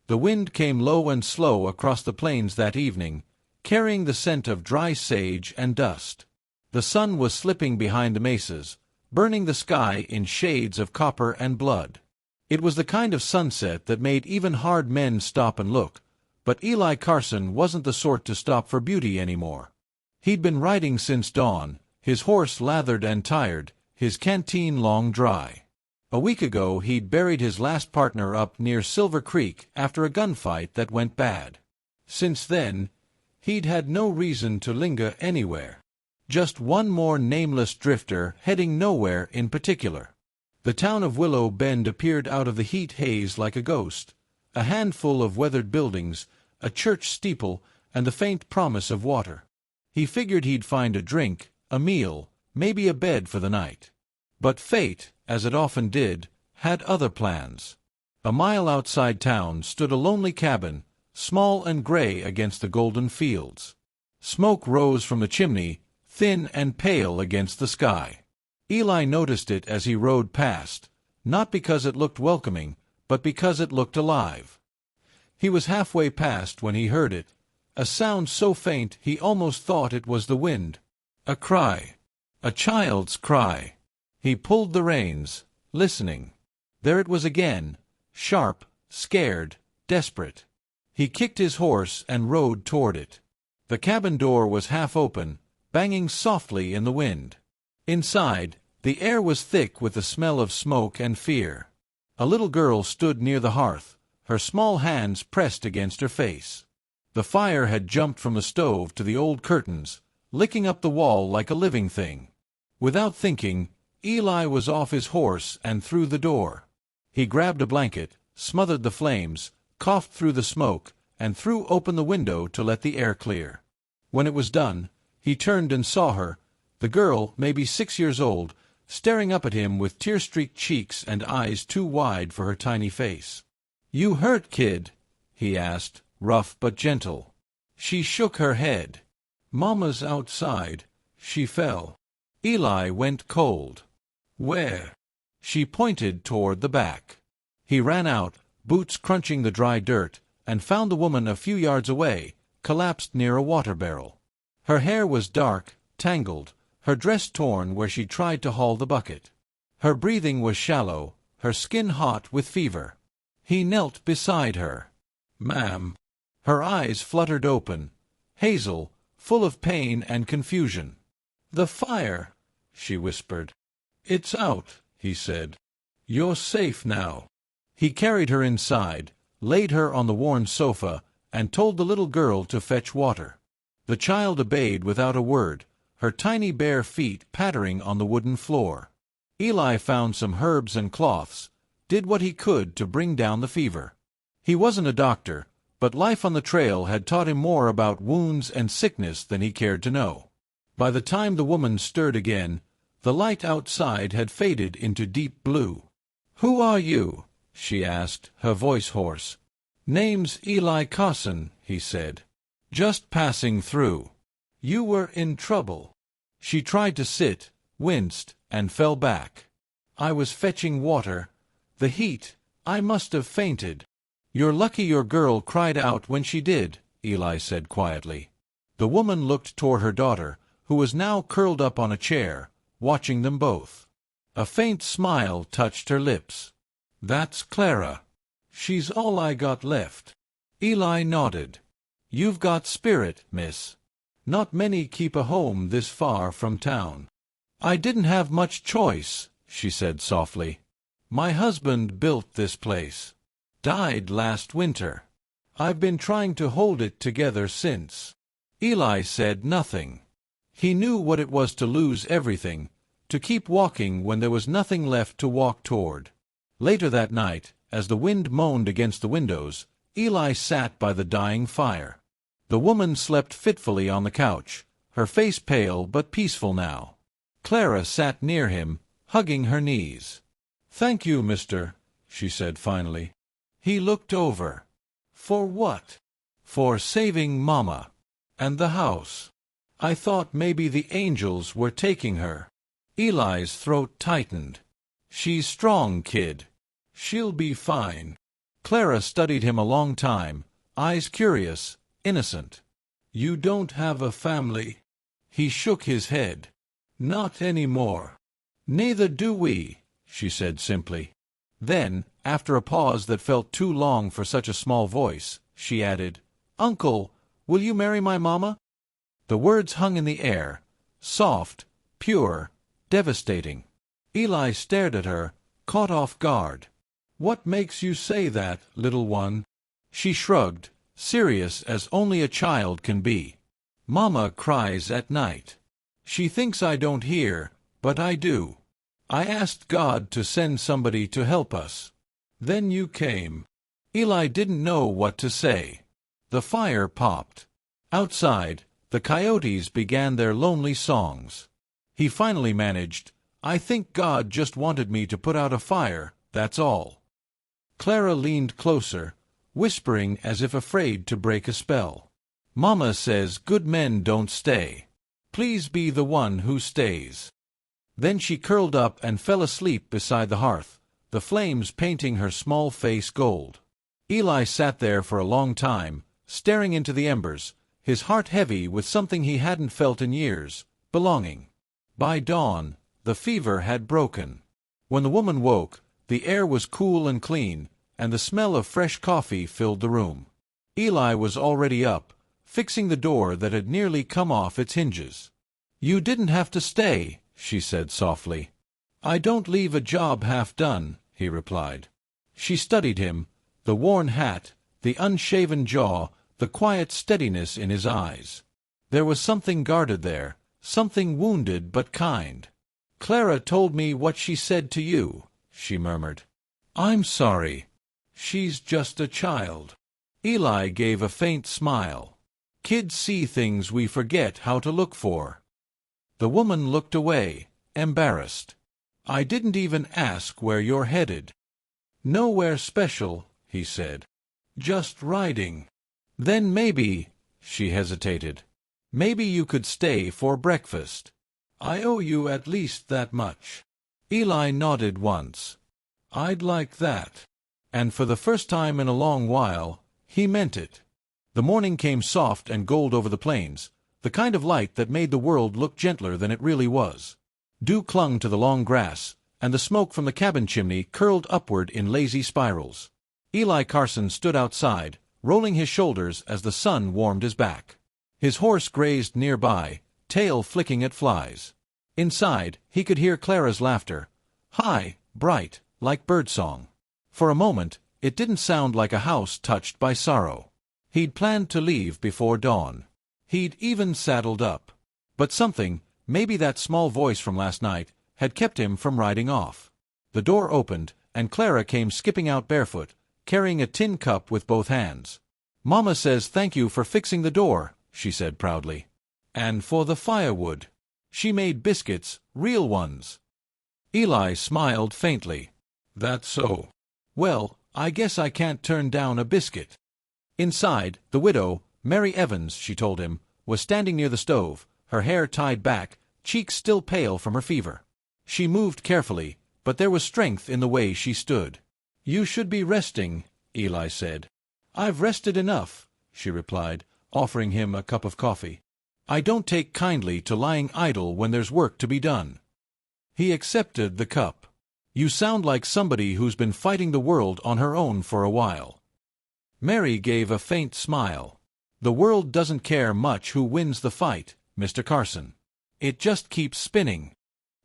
The wind came low and slow across the plains that evening, carrying the scent of dry sage and dust. The sun was slipping behind the mesas, burning the sky in shades of copper and blood. It was the kind of sunset that made even hard men stop and look, but Eli Carson wasn't the sort to stop for beauty anymore. He'd been riding since dawn, his horse lathered and tired, his canteen long dry. A week ago he'd buried his last partner up near Silver Creek after a gunfight that went bad. Since then, he'd had no reason to linger anywhere. Just one more nameless drifter heading nowhere in particular. The town of Willow Bend appeared out of the heat haze like a ghost, a handful of weathered buildings, a church steeple, and the faint promise of water. He figured he'd find a drink, a meal, maybe a bed for the night. But fate, as it often did, had other plans. A mile outside town stood a lonely cabin, small and gray against the golden fields. Smoke rose from the chimney, thin and pale against the sky. Eli noticed it as he rode past, not because it looked welcoming, but because it looked alive. He was halfway past when he heard it, a sound so faint he almost thought it was the wind. A cry. A child's cry. He pulled the reins, listening. There it was again, sharp, scared, desperate. He kicked his horse and rode toward it. The cabin door was half open, banging softly in the wind. Inside, the air was thick with the smell of smoke and fear. A little girl stood near the hearth, her small hands pressed against her face. The fire had jumped from the stove to the old curtains, licking up the wall like a living thing. Without thinking, Eli was off his horse and through the door. He grabbed a blanket, smothered the flames, coughed through the smoke, and threw open the window to let the air clear. When it was done, he turned and saw her, the girl, maybe 6 years old, staring up at him with tear-streaked cheeks and eyes too wide for her tiny face. "You hurt, kid?" he asked, rough but gentle. She shook her head. "Mama's outside. She fell." Eli went cold. "Where?" She pointed toward the back. He ran out, boots crunching the dry dirt, and found the woman a few yards away, collapsed near a water barrel. Her hair was dark, tangled, her dress torn where she tried to haul the bucket. Her breathing was shallow, her skin hot with fever. He knelt beside her. "Ma'am." Her eyes fluttered open, hazel, full of pain and confusion. "The fire," she whispered. "It's out," he said. "You're safe now." He carried her inside, laid her on the worn sofa, and told the little girl to fetch water. The child obeyed without a word, her tiny bare feet pattering on the wooden floor. Eli found some herbs and cloths, did what he could to bring down the fever. He wasn't a doctor, but life on the trail had taught him more about wounds and sickness than he cared to know. By the time the woman stirred again, the light outside had faded into deep blue. "Who are you?" she asked, her voice hoarse. "Name's Eli Carson," he said. "Just passing through." "You were in trouble." She tried to sit, winced, and fell back. "I was fetching water. The heat. I must have fainted." "You're lucky your girl cried out when she did," Eli said quietly. The woman looked toward her daughter, who was now curled up on a chair, watching them both. A faint smile touched her lips. "That's Clara. She's all I got left." Eli nodded. "You've got spirit, miss. Not many keep a home this far from town." "I didn't have much choice," she said softly. "My husband built this place. Died last winter. I've been trying to hold it together since." Eli said nothing. He knew what it was to lose everything, to keep walking when there was nothing left to walk toward. Later that night, as the wind moaned against the windows, Eli sat by the dying fire. The woman slept fitfully on the couch, her face pale but peaceful now. Clara sat near him, hugging her knees. "Thank you, mister," she said finally. He looked over. "For what?" "For saving Mama. And the house. I thought maybe the angels were taking her." Eli's throat tightened. "She's strong, kid. She'll be fine." Clara studied him a long time, eyes curious, innocent. "You don't have a family?" He shook his head. "Not anymore." "Neither do we," she said simply. Then, after a pause that felt too long for such a small voice, she added, "Uncle, will you marry my mama?" The words hung in the air, soft, pure, devastating. Eli stared at her, caught off guard. "What makes you say that, little one?" She shrugged, serious as only a child can be. "Mama cries at night. She thinks I don't hear, but I do. I asked God to send somebody to help us. Then you came." Eli didn't know what to say. The fire popped. Outside, the coyotes began their lonely songs. He finally managed, "I think God just wanted me to put out a fire, that's all." Clara leaned closer, whispering as if afraid to break a spell. "Mama says good men don't stay. Please be the one who stays." Then she curled up and fell asleep beside the hearth, the flames painting her small face gold. Eli sat there for a long time, staring into the embers, his heart heavy with something he hadn't felt in years, belonging. By dawn, the fever had broken. When the woman woke, the air was cool and clean, and the smell of fresh coffee filled the room. Eli was already up, fixing the door that had nearly come off its hinges. "You didn't have to stay," she said softly. "I don't leave a job half done," he replied. She studied him, the worn hat, the unshaven jaw, the quiet steadiness in his eyes. There was something guarded there, something wounded but kind. "Clara told me what she said to you," she murmured. "I'm sorry. She's just a child." Eli gave a faint smile. "Kids see things we forget how to look for." The woman looked away, embarrassed. "I didn't even ask where you're headed." "Nowhere special," he said. "Just riding." "Then maybe," she hesitated, "maybe you could stay for breakfast. I owe you at least that much." Eli nodded once. "I'd like that." And for the first time in a long while, he meant it. The morning came soft and gold over the plains, the kind of light that made the world look gentler than it really was. Dew clung to the long grass, and the smoke from the cabin chimney curled upward in lazy spirals. Eli Carson stood outside, rolling his shoulders as the sun warmed his back. His horse grazed nearby, tail flicking at flies. Inside, he could hear Clara's laughter, high, bright, like birdsong. For a moment, it didn't sound like a house touched by sorrow. He'd planned to leave before dawn. He'd even saddled up. But something, maybe that small voice from last night, had kept him from riding off. The door opened, and Clara came skipping out barefoot, carrying a tin cup with both hands. "Mama says thank you for fixing the door," she said proudly. "And for the firewood. She made biscuits, real ones." Eli smiled faintly. "That's so. Well, I guess I can't turn down a biscuit." Inside, the widow, Mary Evans, she told him, was standing near the stove, her hair tied back, cheeks still pale from her fever. She moved carefully, but there was strength in the way she stood. "You should be resting," Eli said. "I've rested enough," she replied, offering him a cup of coffee. "I don't take kindly to lying idle when there's work to be done." He accepted the cup. "You sound like somebody who's been fighting the world on her own for a while." Mary gave a faint smile. "The world doesn't care much who wins the fight, Mr. Carson. It just keeps spinning."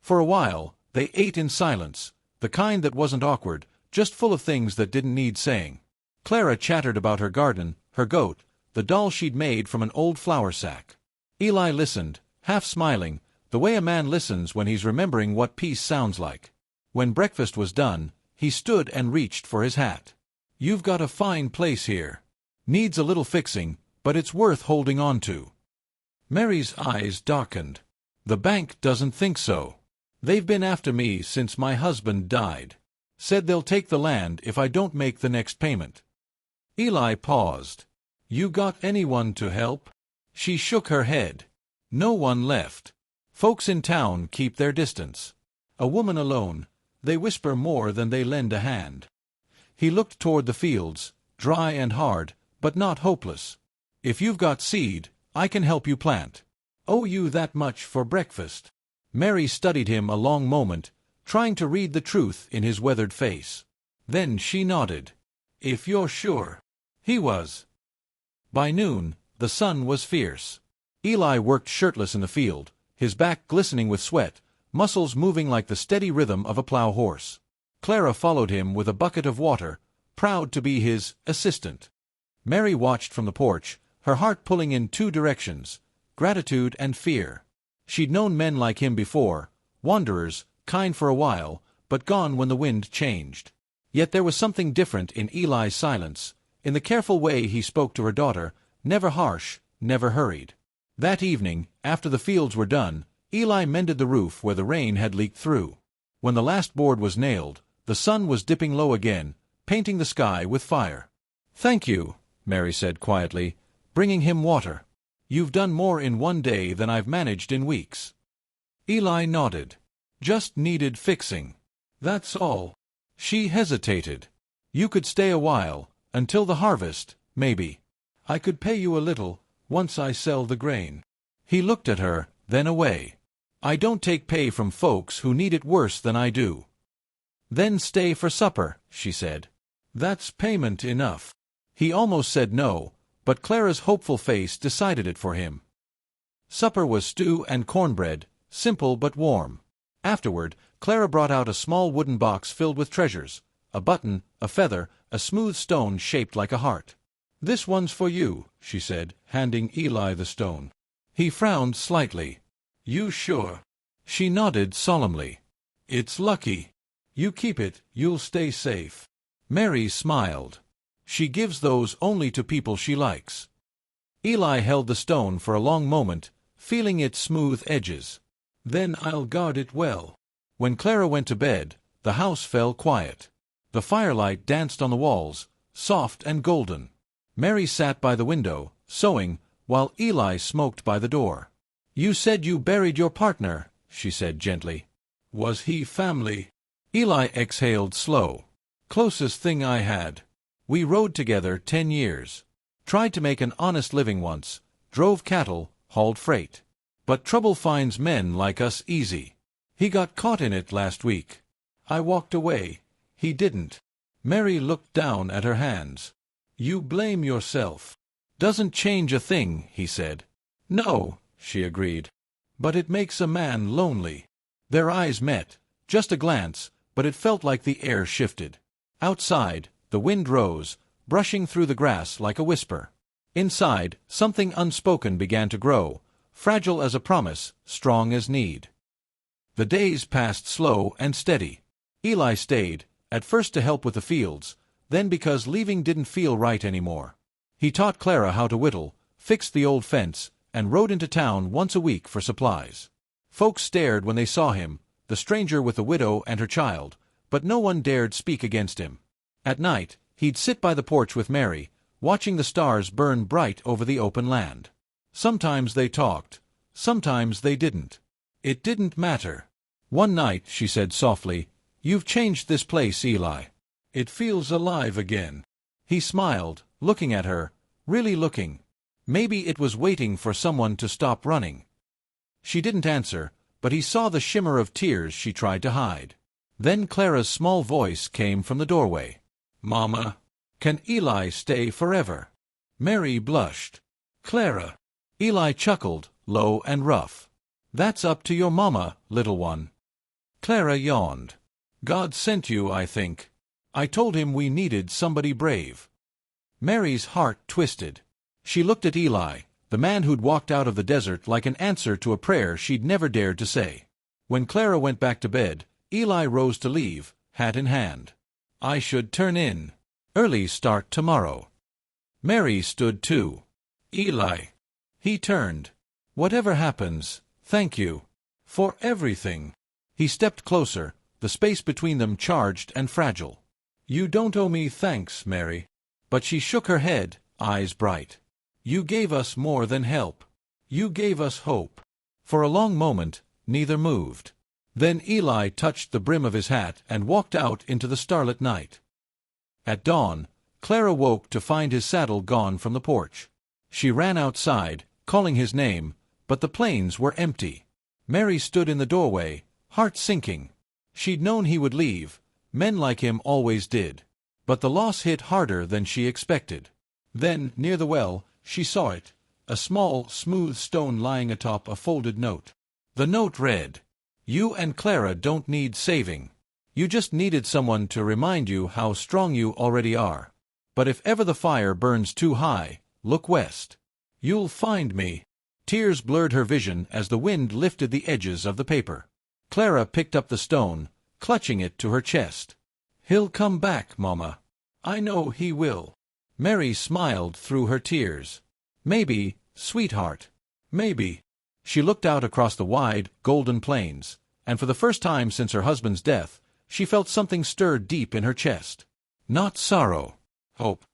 For a while, they ate in silence, the kind that wasn't awkward, just full of things that didn't need saying. Clara chattered about her garden, her goat, the doll she'd made from an old flour sack. Eli listened, half smiling, the way a man listens when he's remembering what peace sounds like. When breakfast was done, he stood and reached for his hat. "You've got a fine place here. Needs a little fixing, but it's worth holding on to." Mary's eyes darkened. "The bank doesn't think so. They've been after me since my husband died. Said they'll take the land if I don't make the next payment." Eli paused. "You got anyone to help?" She shook her head. "No one left. Folks in town keep their distance. A woman alone, they whisper more than they lend a hand." He looked toward the fields, dry and hard, but not hopeless. "If you've got seed, I can help you plant. Owe you that much for breakfast." Mary studied him a long moment, trying to read the truth in his weathered face. Then she nodded. "If you're sure." He was. By noon, the sun was fierce. Eli worked shirtless in the field, his back glistening with sweat, muscles moving like the steady rhythm of a plow horse. Clara followed him with a bucket of water, proud to be his assistant. Mary watched from the porch, her heart pulling in two directions, gratitude and fear. She'd known men like him before, wanderers, kind for a while, but gone when the wind changed. Yet there was something different in Eli's silence, in the careful way he spoke to her daughter, never harsh, never hurried. That evening, after the fields were done, Eli mended the roof where the rain had leaked through. When the last board was nailed, the sun was dipping low again, painting the sky with fire. "Thank you," Mary said quietly, bringing him water. "You've done more in one day than I've managed in weeks." Eli nodded. "Just needed fixing. That's all." She hesitated. "You could stay a while, until the harvest, maybe. I could pay you a little, once I sell the grain." He looked at her, then away. "I don't take pay from folks who need it worse than I do." "Then stay for supper," she said. "That's payment enough." He almost said no, but Clara's hopeful face decided it for him. Supper was stew and cornbread, simple but warm. Afterward, Clara brought out a small wooden box filled with treasures, a button, a feather, a smooth stone shaped like a heart. "This one's for you," she said, handing Eli the stone. He frowned slightly. "You sure?" She nodded solemnly. "It's lucky. You keep it, you'll stay safe." Mary smiled. "She gives those only to people she likes." Eli held the stone for a long moment, feeling its smooth edges. "Then I'll guard it well." When Clara went to bed, the house fell quiet. The firelight danced on the walls, soft and golden. Mary sat by the window, sewing, while Eli smoked by the door. "You said you buried your partner," she said gently. "Was he family?" Eli exhaled slow. "Closest thing I had. We rode together 10 years. Tried to make an honest living once, drove cattle, hauled freight. But trouble finds men like us easy. He got caught in it last week. I walked away. He didn't." Mary looked down at her hands. "You blame yourself." "Doesn't change a thing," he said. "No," she agreed. "But it makes a man lonely." Their eyes met, just a glance, but it felt like the air shifted. Outside, the wind rose, brushing through the grass like a whisper. Inside, something unspoken began to grow, fragile as a promise, strong as need. The days passed slow and steady. Eli stayed, at first to help with the fields, then because leaving didn't feel right anymore. He taught Clara how to whittle, fixed the old fence, and rode into town once a week for supplies. Folks stared when they saw him, the stranger with the widow and her child, but no one dared speak against him. At night, he'd sit by the porch with Mary, watching the stars burn bright over the open land. Sometimes they talked, sometimes they didn't. It didn't matter. One night she said softly, "You've changed this place, Eli. It feels alive again." He smiled, looking at her, really looking. Maybe it was waiting for someone to stop running. She didn't answer, but he saw the shimmer of tears she tried to hide. Then Clara's small voice came from the doorway. "Mama, can Eli stay forever?" Mary blushed. "Clara." Eli chuckled, low and rough. "That's up to your mama, little one." Clara yawned. "God sent you, I think. I told him we needed somebody brave." Mary's heart twisted. She looked at Eli, the man who'd walked out of the desert like an answer to a prayer she'd never dared to say. When Clara went back to bed, Eli rose to leave, hat in hand. "I should turn in. Early start tomorrow." Mary stood too. "Eli." He turned. "Whatever happens, thank you. For everything." He stepped closer, the space between them charged and fragile. "You don't owe me thanks, Mary." But she shook her head, eyes bright. "You gave us more than help. You gave us hope." For a long moment, neither moved. Then Eli touched the brim of his hat and walked out into the starlit night. At dawn, Clara woke to find his saddle gone from the porch. She ran outside, calling his name, but the plains were empty. Mary stood in the doorway, heart sinking. She'd known he would leave. Men like him always did. But the loss hit harder than she expected. Then, near the well, she saw it, a small, smooth stone lying atop a folded note. The note read, "You and Clara don't need saving. You just needed someone to remind you how strong you already are. But if ever the fire burns too high, look west. You'll find me." Tears blurred her vision as the wind lifted the edges of the paper. Clara picked up the stone, clutching it to her chest. "He'll come back, Mama. I know he will." Mary smiled through her tears. "Maybe, sweetheart. Maybe." She looked out across the wide, golden plains, and for the first time since her husband's death, she felt something stir deep in her chest. Not sorrow. Hope.